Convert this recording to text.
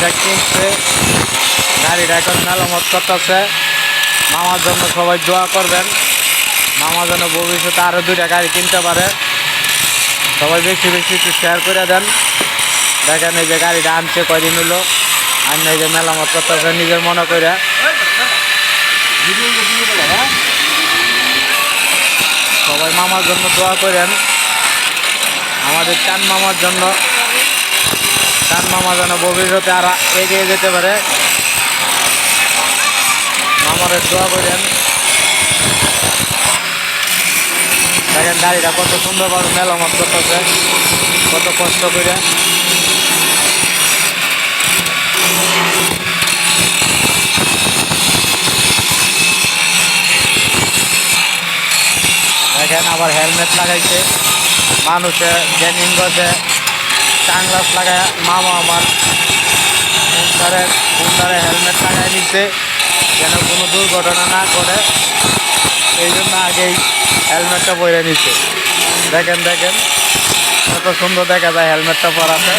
গাড়িটা কিনছে, গাড়িটা এখন মেরামত করতেছে। মামার জন্য সবাই দোয়া করবেন, মামা যেন ভবিষ্যতে আরও 2টা গাড়ি কিনতে পারে। সবাই বেশি বেশি একটু শেয়ার করে দেন। দেখেন এই যে গাড়িটা আনছে কয়দিন হলো, আর এই যে মেরামত করতেছে নিজের মনে করে। সবাই মামার জন্য দোয়া করেন, আমাদের চান মামার জন্য। চান মামা যেন ভবিষ্যতে আর এগিয়ে যেতে পারে, মামারের দোয়া করেন। দেখেন গাড়িটা কত সুন্দরভাবে মেরামত করতেছে, কত কষ্ট করে। দেখেন আবার হেলমেট লাগাইছে, মানুষে গেমিং করছে, সানগ্লাস লাগায় মামা আমার হুন্ডারে হেলমেট লাগাই নিচ্ছে যেন কোনো দুর্ঘটনা না করে, এই জন্য আগেই হেলমেটটা পরে নিচ্ছে। দেখেন দেখেন কত সুন্দর দেখা যায় হেলমেটটা পরাতে।